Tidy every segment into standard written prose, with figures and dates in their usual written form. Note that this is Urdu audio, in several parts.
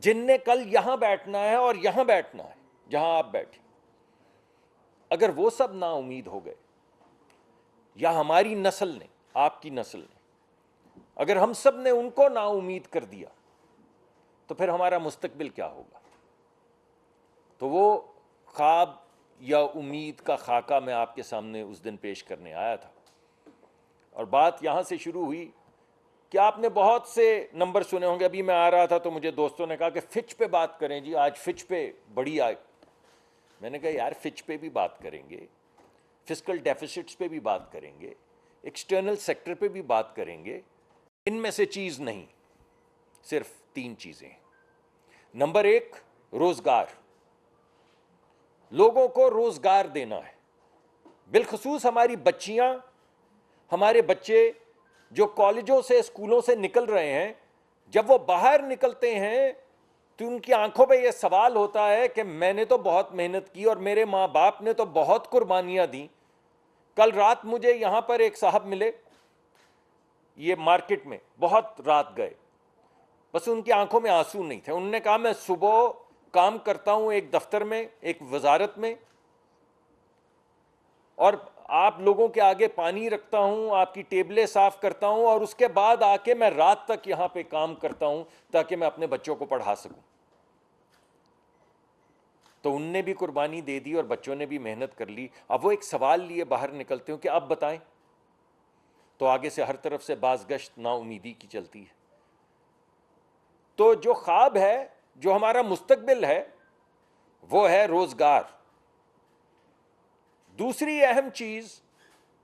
جن نے کل یہاں بیٹھنا ہے اور یہاں بیٹھنا ہے جہاں آپ بیٹھے، اگر وہ سب نا امید ہو گئے، یا ہماری نسل نے، آپ کی نسل نے، اگر ہم سب نے ان کو نا امید کر دیا، تو پھر ہمارا مستقبل کیا ہوگا؟ تو وہ خواب یا امید کا خاکہ میں آپ کے سامنے اس دن پیش کرنے آیا تھا، اور بات یہاں سے شروع ہوئی کہ آپ نے بہت سے نمبر سنے ہوں گے. ابھی میں آ رہا تھا تو مجھے دوستوں نے کہا کہ فچ پہ بات کریں جی، آج فچ پہ بڑی آئے. میں نے کہا یار فچ پہ بھی بات کریں گے، فسکل ڈیفیسٹس پہ بھی بات کریں گے، ایکسٹرنل سیکٹر پہ بھی بات کریں گے. ان میں سے چیز نہیں، صرف 3 چیزیں. نمبر 1، روزگار. لوگوں کو روزگار دینا ہے، بالخصوص ہماری بچیاں، ہمارے بچے جو کالجوں سے، اسکولوں سے نکل رہے ہیں. جب وہ باہر نکلتے ہیں تو ان کی آنکھوں پہ یہ سوال ہوتا ہے کہ میں نے تو بہت محنت کی اور میرے ماں باپ نے تو بہت قربانیاں دیں. کل رات مجھے یہاں پر ایک صاحب ملے، یہ مارکیٹ میں بہت رات گئے، بس ان کی آنکھوں میں آنسو نہیں تھے. انہوں نے کہا میں صبح کام کرتا ہوں ایک دفتر میں، ایک وزارت میں، اور آپ لوگوں کے آگے پانی رکھتا ہوں، آپ کی ٹیبلیں صاف کرتا ہوں، اور اس کے بعد آ کے میں رات تک یہاں پہ کام کرتا ہوں تاکہ میں اپنے بچوں کو پڑھا سکوں. تو ان نے بھی قربانی دے دی اور بچوں نے بھی محنت کر لی. اب وہ ایک سوال لیے باہر نکلتے ہوں کہ اب بتائیں، تو آگے سے ہر طرف سے بازگشت نا امیدی کی چلتی ہے. تو جو خواب ہے، جو ہمارا مستقبل ہے، وہ ہے روزگار. دوسری اہم چیز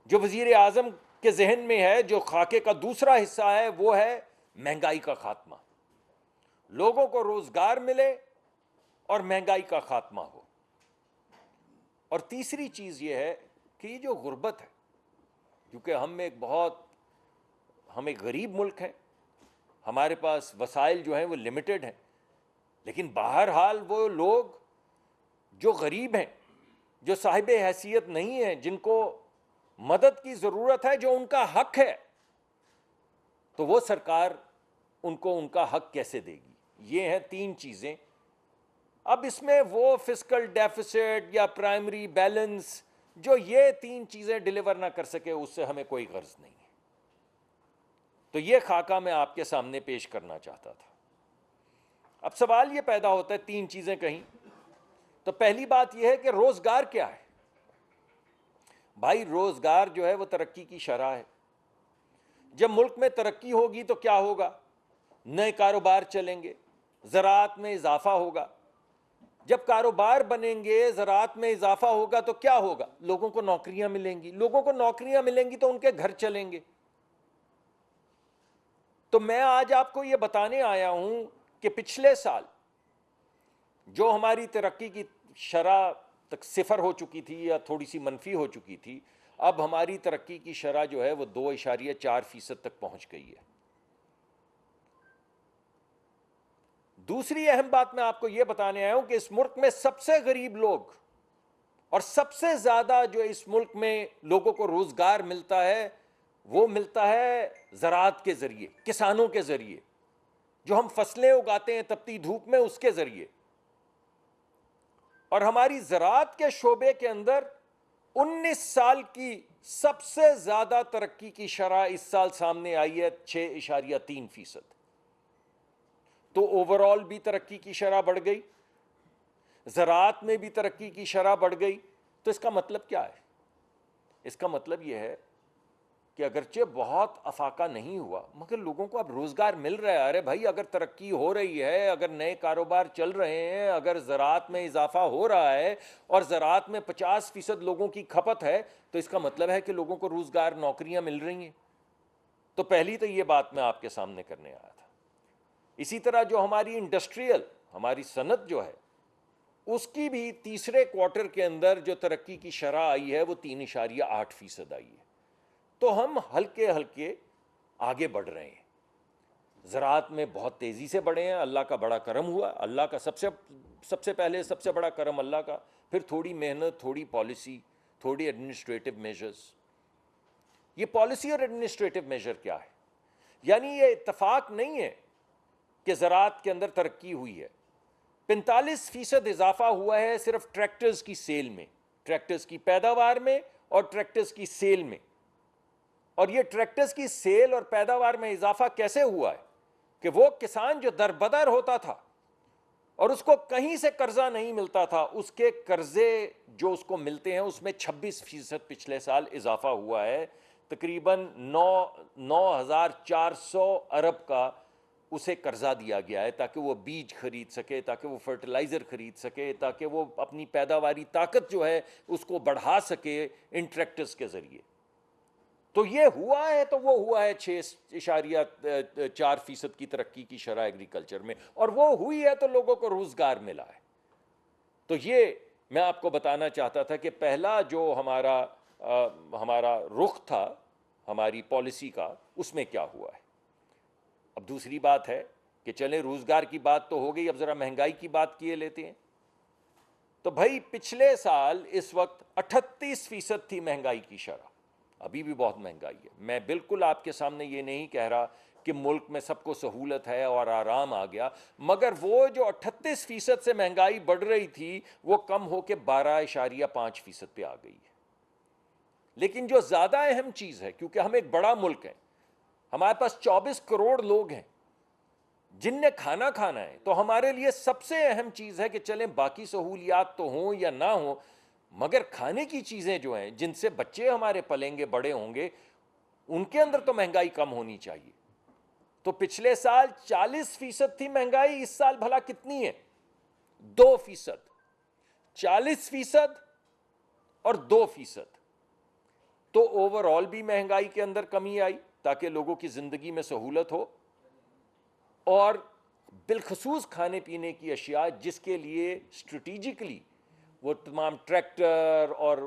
جو وزیر اعظم کے ذہن میں ہے، جو خاکے کا دوسرا حصہ ہے، وہ ہے مہنگائی کا خاتمہ. لوگوں کو روزگار ملے اور مہنگائی کا خاتمہ ہو. اور تیسری چیز یہ ہے کہ یہ جو غربت ہے، کیونکہ ہم ایک غریب ملک ہیں، ہمارے پاس وسائل جو ہیں وہ لمیٹڈ ہیں، لیکن بہرحال وہ لوگ جو غریب ہیں، جو صاحب حیثیت نہیں ہیں، جن کو مدد کی ضرورت ہے، جو ان کا حق ہے، تو وہ سرکار ان کو ان کا حق کیسے دے گی؟ یہ ہیں 3 چیزیں. اب اس میں وہ فسکل ڈیفیسٹ یا پرائمری بیلنس، جو یہ 3 چیزیں ڈیلیور نہ کر سکے، اس سے ہمیں کوئی غرض نہیں ہے. تو یہ خاکہ میں آپ کے سامنے پیش کرنا چاہتا تھا. اب سوال یہ پیدا ہوتا ہے، 3 چیزیں کہیں، تو پہلی بات یہ ہے کہ روزگار کیا ہے؟ بھائی روزگار جو ہے وہ ترقی کی شرح ہے. جب ملک میں ترقی ہوگی تو کیا ہوگا؟ نئے کاروبار چلیں گے، زراعت میں اضافہ ہوگا. جب کاروبار بنیں گے، زراعت میں اضافہ ہوگا تو کیا ہوگا؟ لوگوں کو نوکریاں ملیں گی. لوگوں کو نوکریاں ملیں گی تو ان کے گھر چلیں گے. تو میں آج آپ کو یہ بتانے آیا ہوں کہ پچھلے سال جو ہماری ترقی کی شرح تک 0 ہو چکی تھی یا تھوڑی سی منفی ہو چکی تھی، اب ہماری ترقی کی شرح جو ہے وہ 2.4% تک پہنچ گئی ہے. دوسری اہم بات میں آپ کو یہ بتانے آیا ہوں کہ اس ملک میں سب سے غریب لوگ اور سب سے زیادہ جو اس ملک میں لوگوں کو روزگار ملتا ہے، وہ ملتا ہے زراعت کے ذریعے، کسانوں کے ذریعے، جو ہم فصلیں اگاتے ہیں تپتی دھوپ میں، اس کے ذریعے. اور ہماری زراعت کے شعبے کے اندر 19 سال کی سب سے زیادہ ترقی کی شرح اس سال سامنے آئی ہے، 6.3%. تو اوورال بھی ترقی کی شرح بڑھ گئی، زراعت میں بھی ترقی کی شرح بڑھ گئی. تو اس کا مطلب کیا ہے؟ اس کا مطلب یہ ہے کہ اگرچہ بہت افاقہ نہیں ہوا، مگر لوگوں کو اب روزگار مل رہا ہے. ارے بھائی، اگر ترقی ہو رہی ہے، اگر نئے کاروبار چل رہے ہیں، اگر زراعت میں اضافہ ہو رہا ہے اور زراعت میں 50% لوگوں کی کھپت ہے، تو اس کا مطلب ہے کہ لوگوں کو روزگار، نوکریاں مل رہی ہیں. تو پہلی تو یہ بات میں آپ کے سامنے کرنے آیا تھا. اسی طرح جو ہماری انڈسٹریل، ہماری صنعت جو ہے، اس کی بھی تیسرے کوارٹر کے اندر جو ترقی کی شرح آئی ہے وہ 3.8% آئی ہے. تو ہم ہلکے ہلکے آگے بڑھ رہے ہیں. زراعت میں بہت تیزی سے بڑھے ہیں، اللہ کا بڑا کرم ہوا. اللہ کا سب سے پہلے سب سے بڑا کرم اللہ کا، پھر تھوڑی محنت، تھوڑی پالیسی، تھوڑی ایڈمنسٹریٹو میجرز. یہ پالیسی اور ایڈمنسٹریٹو میجر کیا ہے؟ یعنی یہ اتفاق نہیں ہے کہ زراعت کے اندر ترقی ہوئی ہے. 45% اضافہ ہوا ہے صرف ٹریکٹرز کی سیل میں، ٹریکٹرز کی پیداوار میں اور ٹریکٹرز کی سیل میں. اور یہ ٹریکٹرز کی سیل اور پیداوار میں اضافہ کیسے ہوا ہے کہ وہ کسان جو دربدر ہوتا تھا اور اس کو کہیں سے قرضہ نہیں ملتا تھا، اس کے قرضے جو اس کو ملتے ہیں اس میں 26% پچھلے سال اضافہ ہوا ہے. تقریباً 9,400 ارب کا اسے قرضہ دیا گیا ہے تاکہ وہ بیج خرید سکے، تاکہ وہ فرٹیلائزر خرید سکے، تاکہ وہ اپنی پیداواری طاقت جو ہے اس کو بڑھا سکے ان ٹریکٹرز کے ذریعے. تو یہ ہوا ہے، تو وہ ہوا ہے 6.4% کی ترقی کی شرح ایگریکلچر میں، اور وہ ہوئی ہے تو لوگوں کو روزگار ملا ہے. تو یہ میں آپ کو بتانا چاہتا تھا کہ پہلا جو ہمارا رخ تھا ہماری پالیسی کا، اس میں کیا ہوا ہے. اب دوسری بات ہے کہ چلیں روزگار کی بات تو ہو گئی، اب ذرا مہنگائی کی بات کیے لیتے ہیں. تو بھائی پچھلے سال اس وقت 38% تھی مہنگائی کی شرح. ابھی بھی بہت مہنگائی ہے. میں بالکل آپ کے سامنے یہ نہیں کہہ رہا کہ ملک میں سب کو سہولت ہے اور آرام آ گیا، مگر وہ جو 38% سے مہنگائی بڑھ رہی تھی وہ کم ہو کے 12.5% پہ آ گئی ہے. لیکن جو زیادہ اہم چیز ہے، کیونکہ ہم ایک بڑا ملک ہیں، ہمارے پاس 24 کروڑ لوگ ہیں جن نے کھانا کھانا ہے، تو ہمارے لیے سب سے اہم چیز ہے کہ چلیں باقی سہولیات تو ہوں یا نہ ہوں، مگر کھانے کی چیزیں جو ہیں جن سے بچے ہمارے پلیں گے بڑے ہوں گے، ان کے اندر تو مہنگائی کم ہونی چاہیے. تو پچھلے سال 40% تھی مہنگائی، اس سال بھلا کتنی ہے؟ 2%. 40% اور 2%. تو اوور آل بھی مہنگائی کے اندر کمی آئی تاکہ لوگوں کی زندگی میں سہولت ہو. اور بالخصوص کھانے پینے کی اشیاء جس کے لیے اسٹریٹجکلی وہ تمام ٹریکٹر اور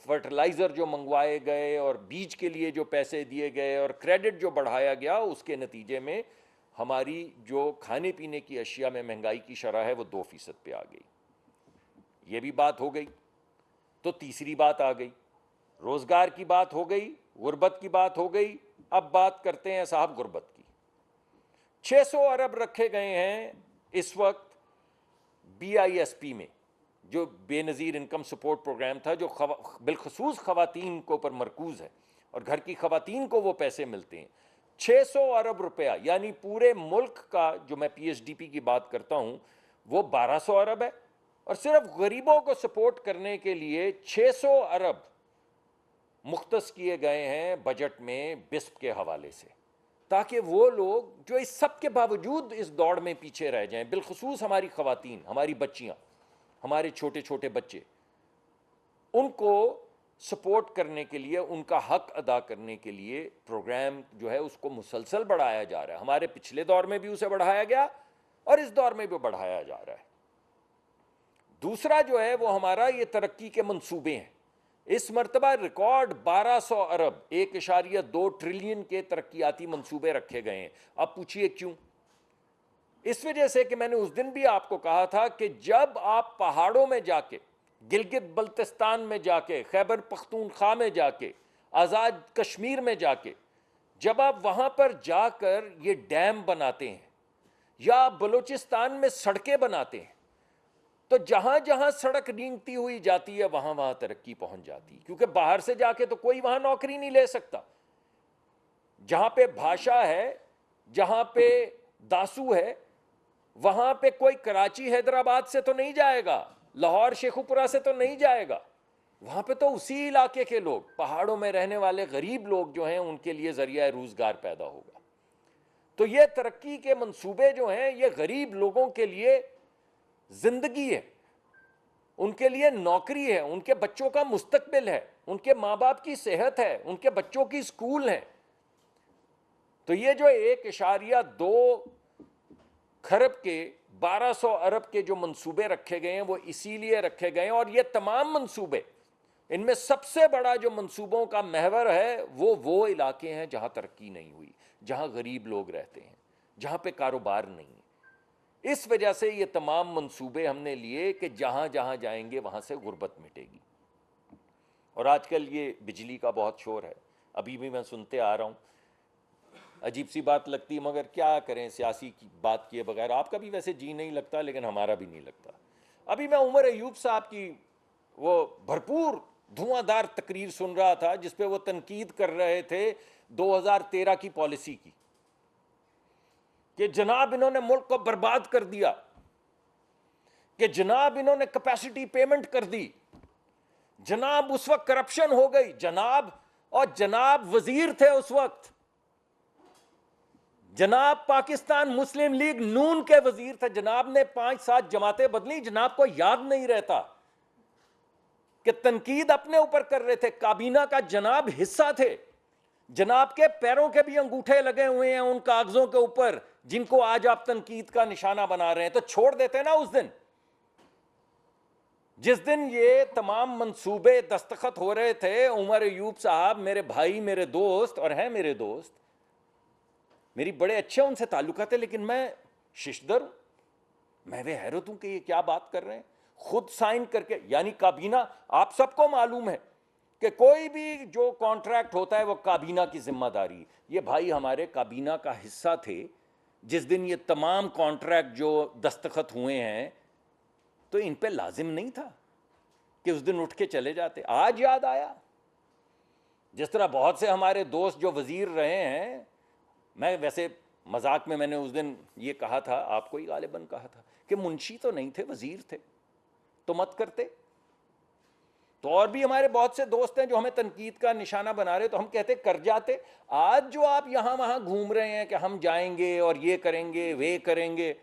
فرٹیلائزر جو منگوائے گئے اور بیج کے لیے جو پیسے دیے گئے اور کریڈٹ جو بڑھایا گیا، اس کے نتیجے میں ہماری جو کھانے پینے کی اشیاء میں مہنگائی کی شرح ہے وہ 2% پہ آ گئی. یہ بھی بات ہو گئی. تو تیسری بات آ گئی، روزگار کی بات ہو گئی، غربت کی بات ہو گئی. اب بات کرتے ہیں صاحب غربت کی. 600 ارب رکھے گئے ہیں اس وقت BISP میں، جو بے نظیر انکم سپورٹ پروگرام تھا، جو بالخصوص خواتین کو پر مرکوز ہے اور گھر کی خواتین کو وہ پیسے ملتے ہیں. 600 ارب روپیہ، یعنی پورے ملک کا جو میں PSDP کی بات کرتا ہوں وہ 1200 ارب ہے. اور صرف غریبوں کو سپورٹ کرنے کے لیے 600 ارب مختص کیے گئے ہیں بجٹ میں بسپ کے حوالے سے، تاکہ وہ لوگ جو اس سب کے باوجود اس دوڑ میں پیچھے رہ جائیں، بالخصوص ہماری خواتین، ہماری بچیاں، ہمارے چھوٹے چھوٹے بچے، ان کو سپورٹ کرنے کے لیے، ان کا حق ادا کرنے کے لیے پروگرام جو ہے اس کو مسلسل بڑھایا جا رہا ہے. ہمارے پچھلے دور میں بھی اسے بڑھایا گیا اور اس دور میں بھی بڑھایا جا رہا ہے. دوسرا جو ہے وہ ہمارا یہ ترقی کے منصوبے ہیں. اس مرتبہ ریکارڈ 1200 ارب 1.2 ٹریلین کے ترقیاتی منصوبے رکھے گئے ہیں. اب پوچھئے کیوں؟ اس وجہ سے کہ میں نے اس دن بھی آپ کو کہا تھا کہ جب آپ پہاڑوں میں جا کے، گلگت بلتستان میں جا کے، خیبر پختونخوا میں جا کے، آزاد کشمیر میں جا کے، جب آپ وہاں پر جا کر یہ ڈیم بناتے ہیں یا بلوچستان میں سڑکیں بناتے ہیں، تو جہاں جہاں سڑک رینگتی ہوئی جاتی ہے وہاں وہاں ترقی پہنچ جاتی ہے. کیونکہ باہر سے جا کے تو کوئی وہاں نوکری نہیں لے سکتا. جہاں پہ بھاشا ہے، جہاں پہ داسو ہے، وہاں پہ کوئی کراچی حیدرآباد سے تو نہیں جائے گا، لاہور شیخوپورہ سے تو نہیں جائے گا. وہاں پہ تو اسی علاقے کے لوگ، پہاڑوں میں رہنے والے غریب لوگ جو ہیں، ان کے لیے ذریعہ روزگار پیدا ہوگا. تو یہ ترقی کے منصوبے جو ہیں یہ غریب لوگوں کے لیے زندگی ہے، ان کے لیے نوکری ہے، ان کے بچوں کا مستقبل ہے، ان کے ماں باپ کی صحت ہے، ان کے بچوں کی سکول ہیں. تو یہ جو 1.2 کھرب کے 1200 ارب کے جو منصوبے رکھے گئے ہیں وہ اسی لیے رکھے گئے ہیں. اور یہ تمام منصوبے، ان میں سب سے بڑا جو منصوبوں کا محور ہے وہ علاقے ہیں جہاں ترقی نہیں ہوئی، جہاں غریب لوگ رہتے ہیں، جہاں پہ کاروبار نہیں ہے. اس وجہ سے یہ تمام منصوبے ہم نے لیے کہ جہاں جہاں جائیں گے وہاں سے غربت مٹے گی. اور آج کل یہ بجلی کا بہت شور ہے، ابھی بھی میں سنتے آ رہا ہوں عجیب سی بات لگتی ہے، مگر کیا کریں، سیاسی کی بات کیے بغیر آپ کا بھی ویسے جی نہیں لگتا، لیکن ہمارا بھی نہیں لگتا۔ ابھی میں عمر ایوب صاحب کی وہ بھرپور دھواں دار تقریر سن رہا تھا جس پہ وہ تنقید کر رہے تھے 2013 کی پالیسی کی، کہ جناب انہوں نے ملک کو برباد کر دیا، کہ جناب انہوں نے کیپیسٹی پیمنٹ کر دی، جناب اس وقت کرپشن ہو گئی، جناب، اور جناب وزیر تھے اس وقت، جناب پاکستان مسلم لیگ نون کے وزیر تھے، جناب نے 5-7 جماعتیں بدلی، جناب کو یاد نہیں رہتا کہ تنقید اپنے اوپر کر رہے تھے، کابینہ کا جناب حصہ تھے، جناب کے پیروں کے بھی انگوٹھے لگے ہوئے ہیں ان کاغذوں کے اوپر جن کو آج آپ تنقید کا نشانہ بنا رہے ہیں، تو چھوڑ دیتے نا اس دن، جس دن یہ تمام منصوبے دستخط ہو رہے تھے۔ عمر ایوب صاحب میرے بھائی، میرے دوست، اور ہیں میرے دوست، میری بڑے اچھے ان سے تعلقات ہیں، لیکن میں ششدر ہوں، میں وہ حیرت ہوں کہ یہ کیا بات کر رہے ہیں، خود سائن کر کے، یعنی کابینہ، آپ سب کو معلوم ہے کہ کوئی بھی جو کانٹریکٹ ہوتا ہے وہ کابینہ کی ذمہ داری، یہ بھائی ہمارے کابینہ کا حصہ تھے، جس دن یہ تمام کانٹریکٹ جو دستخط ہوئے ہیں تو ان پہ لازم نہیں تھا کہ اس دن اٹھ کے چلے جاتے، آج یاد آیا۔ جس طرح بہت سے ہمارے دوست جو وزیر رہے ہیں، میں ویسے مذاق میں نے اس دن یہ کہا تھا، آپ کو ہی غالباً کہا تھا کہ منشی تو نہیں تھے، وزیر تھے، تو مت کرتے۔ تو اور بھی ہمارے بہت سے دوست ہیں جو ہمیں تنقید کا نشانہ بنا رہے، تو ہم کہتے کر جاتے۔ آج جو آپ یہاں وہاں گھوم رہے ہیں کہ ہم جائیں گے اور یہ کریں گے وہ کریں گے،